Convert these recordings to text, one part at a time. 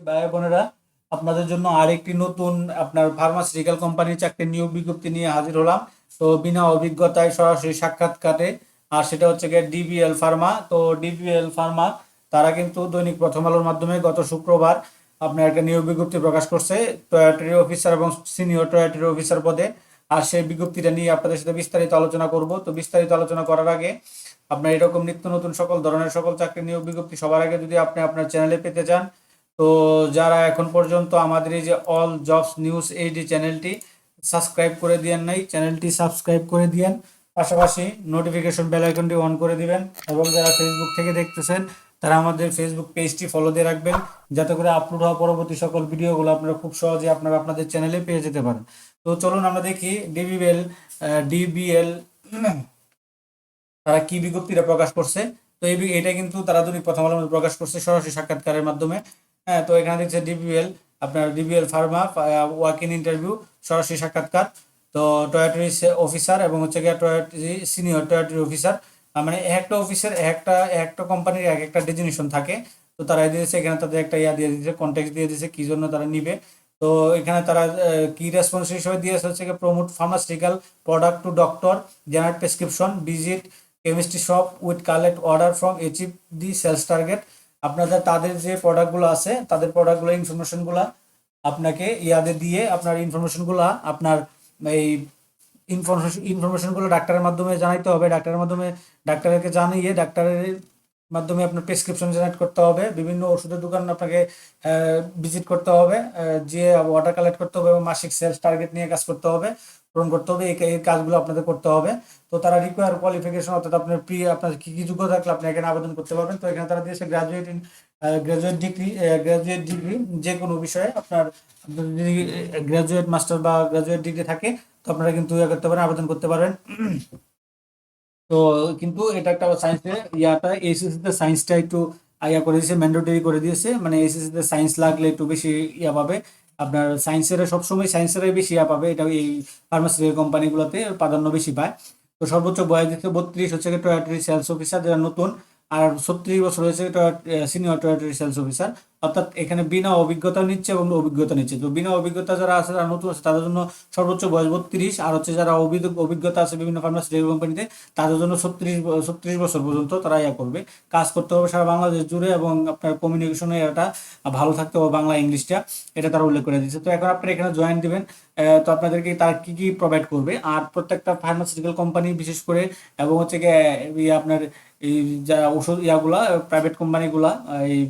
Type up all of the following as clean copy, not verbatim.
ভাই বোনেরা, আপনাদের জন্য আরেকটি নতুন আপনার ফার্মাসিউটিক্যাল কোম্পানির চাকরির নিয়োগ বিজ্ঞপ্তি নিয়ে হাজির হলাম। তো বিনা অভিজ্ঞতায় সরাসরি সাক্ষাৎকারে, আর সেটা হচ্ছে গিয়ে ডিবিএল ফার্মা। তো ডিবিএল ফার্মা তারা কিন্তু দৈনিক প্রথম আলোর মাধ্যমে গত শুক্রবার আপনার একটা নিয়োগ বিজ্ঞপ্তি প্রকাশ করছে টয়েটারি অফিসার এবং সিনিয়র টয়েটারি অফিসার পদে। আর সেই বিজ্ঞপ্তিটা নিয়ে আপনাদের সাথে বিস্তারিত আলোচনা করব। তো বিস্তারিত আলোচনা করার আগে আপনার এরকম নিত্য নতুন সকল ধরনের সকল চাকরির নিয়োগ বিজ্ঞপ্তি সবার আগে যদি আপনি আপনার চ্যানেলে পেতে চান, তো যারা এখন পর্যন্ত আমাদের এই যে অল জবস নিউজ এইচডি চ্যানেলটি সাবস্ক্রাইব করে দিয়েন নাই, চ্যানেলটি সাবস্ক্রাইব করে দিয়েন। পাশাপাশি নোটিফিকেশন বেল আইকনটি অন করে দিবেন, এবং যারা ফেসবুক থেকে দেখতেছেন তারা আমাদের ফেসবুক পেজটি ফলো দিয়ে রাখবেন, যাতে করে আপলোড হওয়া পরবর্তী সকল ভিডিওগুলো আপনারা খুব সহজে আপনারা আপনাদের চ্যানেলে পেয়ে যেতে পারেন। তো চলুন আমরা দেখি ডিবিএল তারা কি বিজ্ঞপ্তিটা প্রকাশ করছে। তো এটা কিন্তু তারা দৈনিক প্রথম আলোর মধ্যে প্রকাশ করছে সরাসরি সাক্ষাৎকারের মাধ্যমে। হ্যাঁ, তো এখানে দেখছে ডিবিএল, আপনার DBL Pharma walk in interview, সরাসরি সাক্ষাৎকার। তো টয়েটারি অফিসার এবং হচ্ছে গিয়ে টয়েটারি সিনিয়র টয়েটারি অফিসার, মানে একটা অফিসের একটা কোম্পানির এক একটা ডেজিনেশন থাকে। তো তারা দিয়েছে এখানে, তাদের একটা দিয়ে দিয়েছে, কন্টেক্ট দিয়ে দিয়েছে কি জন্য তারা নিবে। তো এখানে তারা কি রেসপন্স হিসেবে দিয়েছে হচ্ছে গিয়ে promote pharmaceutical product to doctor, generate prescription, visit chemistry shop with collect order from achieve the sales target. আপনাদের তাদের যে প্রোডাক্টগুলো আছে তাদের প্রোডাক্টগুলো ইনফরমেশনগুলো আপনাকে ইয়াদে দিয়ে আপনার ইনফরমেশনগুলো আপনার এই ইনফরমেশনগুলো ডাক্তারের মাধ্যমে জানাইতে হবে। ডাক্তারের মাধ্যমে ডাক্তারকে জানিয়ে ডাক্তারের মাধ্যমে আপনার প্রেসক্রিপশন জেনারেট করতে হবে। বিভিন্ন ওষুধের দোকান আপনাকে ভিজিট করতে হবে, যে অর্ডার কালেক্ট করতে হবে এবং মাসিক সেলস টার্গেট নিয়ে কাজ করতে হবে, পূরণ করতে হবে। এই কাজগুলো আপনাদের করতে হবে। তো তারা রিকোয়ার কোয়ালিফিকেশন, অর্থাৎ আপনার আপনার কি কি যোগ্যতা থাকলে আপনি এখানে আবেদন করতে পারবেন। তো এখানে তারা দিয়েছে গ্রাজুয়েট ডিগ্রি যে কোনো বিষয়ে আপনার যদি গ্রাজুয়েট মাস্টার বা গ্রাজুয়েট ডিগ্রি থাকে, তো আপনারা কিন্তু ইয়ে করতে পারেন, আবেদন করতে পারেন। তো কিন্তু এটা একটা সায়েন্সে এইচএসসিতে সায়েন্সটা একটু ইয়া করে দিয়েছে, ম্যান্ডেটরি করে দিয়েছে। মানে এইচএসসিতে সায়েন্স লাগলে একটু বেশি ইয়া পাবে। আপনার সায়েন্সের সবসময় সায়েন্সেরাই বেশি ইয়া পাবে, এটা এই ফার্মাসিউটিক্যাল কোম্পানিগুলোতে প্রাধান্য বেশি পায়। তো সর্বোচ্চ বয়স দিচ্ছে 32, হচ্ছে টয়েটারি সেলস অফিসার যারা নতুন। আর 36 বছর হয়েছে সিনিয়র টয়েটারি সেলস অফিসার। অর্থাৎ এখানে বিনা অভিজ্ঞতা নিচ্ছে এবং অভিজ্ঞতা নিচ্ছে। তো বিনা অভিজ্ঞতা যারা আছে, যারা নতুন আছে, তাদের জন্য সর্বোচ্চ বয়স 32। আর হচ্ছে যারা অভিজ্ঞতা আছে বিভিন্ন ফার্মাসিউটিক্যাল কোম্পানিতে, তাদের জন্য 36 বছর পর্যন্ত তারা ইয়া করবে। কাজ করতে হবে সারা বাংলাদেশ জুড়ে, এবং আপনার কমিউনিকেশনে এটা ভালো থাকতে হবে, বাংলা ইংলিশটা, এটা তারা উল্লেখ করে দিচ্ছে। তো এখন আপনারা এখানে জয়েন দিবেন। তো আপনাদেরকে তারা কি কি প্রোভাইড করবে, আর প্রত্যেকটা ফার্মাসিউটিক্যাল কোম্পানি বিশেষ করে, এবং হচ্ছে গিয়ে আপনার এই যা ওষুধ ইয়াগুলা প্রাইভেট কোম্পানিগুলা, এই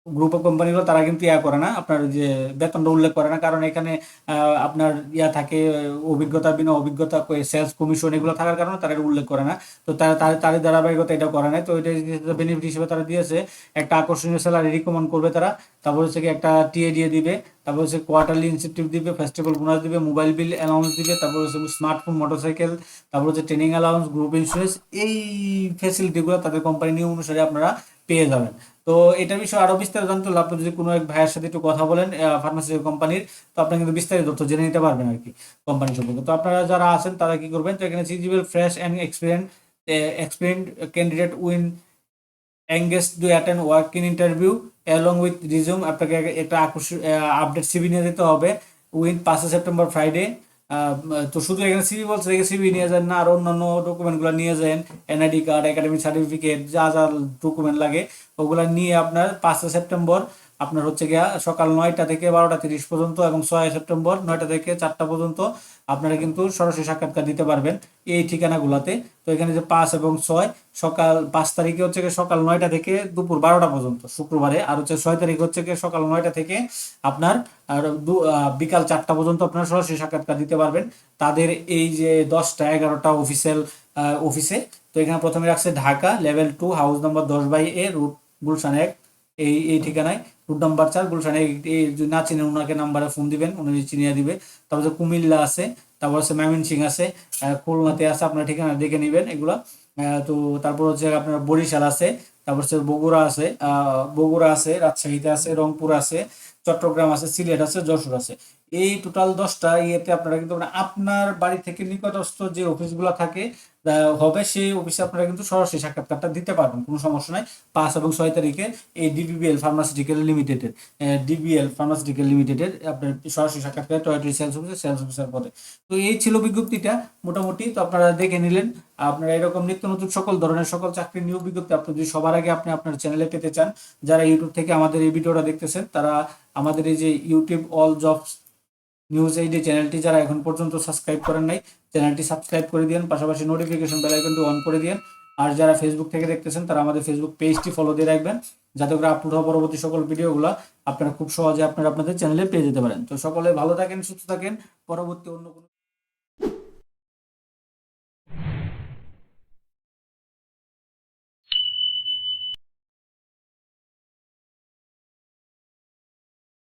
গ্রুপ অফ কোম্পানিগুলো, তারা কিন্তু ইয়া করে না, আপনার যে বেতনটা উল্লেখ করে না। কারণ এখানে আপনার ইয়া থাকে, অভিজ্ঞতা বিনা অভিজ্ঞতা সেলস কমিশন এগুলো থাকার কারণে তারা এটা উল্লেখ করে না। তো তারই ধারাবাহিকতা এটা করে নাই। তো এটা বেনিফিট হিসেবে তারা দিয়েছে একটা আকর্ষণীয় স্যালারি রিকমেন্ড করবে তারা। তারপর হচ্ছে কি একটা টিএ দিয়ে দিবে। তারপর হচ্ছে কোয়ার্টারলি ইনসেন্টিভ দিবে, ফেস্টিভ্যাল বোনাস দিবে, মোবাইল বিল অ্যালাউন্স দিবে, তারপর হচ্ছে স্মার্টফোন, মোটরসাইকেল, তারপর হচ্ছে ট্রেনিং অ্যালাউন্স, গ্রুপ ইন্স্যুরেন্স। এই ফেসিলিটিগুলো তাদের কোম্পানি নিয়ম অনুসারে আপনারা পেয়ে যাবেন। তো এটার বিষয়ে আরো বিস্তারিত জানতে হলে আপনি যদি কোনো এক ভাইয়ের সাথে একটু কথা বলেন ফার্মাসিউটিক্যাল কোম্পানির, তো আপনি কিন্তু বিস্তারিত তথ্য জেনে নিতে পারবেন আর কি কোম্পানি সম্পর্কে। তো আপনারা যারা আছেন তারা কি করবেন, তো এখানে eligible fresh and experienced candidate win engage to attend walk in interview along with resume. আপনাকে একটা আপডেট সিভি নিয়ে যেতে হবে উইথ 5 সেপ্টেম্বর ফ্রাইডে। তো শুধু এখানে সিভি বলছে, সিভি নিয়ে যান না, আর অন্যান্য ডকুমেন্টগুলো নিয়ে যান, এনআইডি কার্ড, একাডেমিক সার্টিফিকেট, যা যা ডকুমেন্ট লাগে ওগুলা নিয়ে আপনার 5 সেপ্টেম্বর আপনার হচ্ছে গিয়া সকাল 9টা থেকে 12টা 30 পর্যন্ত, এবং 6 সেপ্টেম্বর 9টা থেকে 4টা পর্যন্ত আপনারা কিন্তু সরাসরি সাক্ষাৎকার দিতে পারবেন এই ঠিকানাগুলোতে। তো এখানে যে 5 এবং 6, সকাল 5 তারিখে হচ্ছে গিয়ে সকাল 9টা থেকে দুপুর 12টা পর্যন্ত শুক্রবারে, আর হচ্ছে 6 তারিখ হচ্ছে গিয়ে সকাল 9টা থেকে আপনার বিকাল 4টা পর্যন্ত আপনারা সরাসরি সাক্ষাৎকার দিতে পারবেন তাদের এই যে 10টা 11টা অফিসিয়াল অফিসে। তো এখানে প্রথমে রাখছে Dhaka level 2, house number 10/A, route Gulshan 1, এই ঠিকানায়, রুট নাম্বার 4, গুলশান 1। এই যদি না চিনেন ওনাকে নাম্বারে ফোন দিবেন, উনি চিনিয়ে দিবে। তারপর হচ্ছে কুমিল্লা আছে, তারপর হচ্ছে ময়মনসিং আছে, খুলনাতে আছে, আপনার ঠিকানা দেখে নেবেন এগুলা। তো তারপর হচ্ছে আপনার বরিশাল আছে, তারপর হচ্ছে বগুড়া আছে, রাজশাহীতে আছে, রংপুর আছে, চট্টগ্রাম আছে, সিলেট আছে, যশোর আছে। এই টোটাল 10টা ইয়েতে আপনারা কিন্তু আপনার বাড়ি থেকে নিকটস্থ যে অফিসগুলো থাকে হবে, সেই অফিসে আপনারা কিন্তু সরাসরি সাক্ষাৎকারটা দিতে পারবেন, কোনো সমস্যা নাই। 5 এবং 6 তারিখে এই ডিবিএল ফার্মাসিউটিক্যাল লিমিটেডের আপনার সরাসরি সাক্ষাৎকার টয়টারি সেলস অফিসার পদে। তো এই ছিল বিজ্ঞপ্তিটা মোটামুটি। তো আপনারা দেখে নিলেন। আপনারা এরকম নিত্য নতুন সকল ধরনের সকল চাকরির নিয়োগ বিজ্ঞপ্তি আপনি যদি সবার আগে আপনি আপনার চ্যানেলে পেতে চান, যারা ইউটিউব থেকে আমাদের এই ভিডিওটা দেখতেছেন, তারা আমাদের এই যে YouTube all jobs news eighty চ্যানেলটি যারা এখন পর্যন্ত সাবস্ক্রাইব করেন নাই, চ্যানেলটি সাবস্ক্রাইব করে দিন, পাশাপাশি নোটিফিকেশন বেল আইকনটি অন করে দিন। আর যারা ফেসবুক থেকে দেখতেছেন, তারা আমাদের ফেসবুক পেজটি ফলো দিয়ে রাখবেন, যাতে করে আপলোড হওয়া পরবর্তী সকল ভিডিওগুলো আপনারা খুব সহজে আপনাদের চ্যানেলে পেয়ে যেতে পারেন। তো সকলে ভালো থাকেন, সুস্থ থাকেন। পরবর্তী অন্য কোনো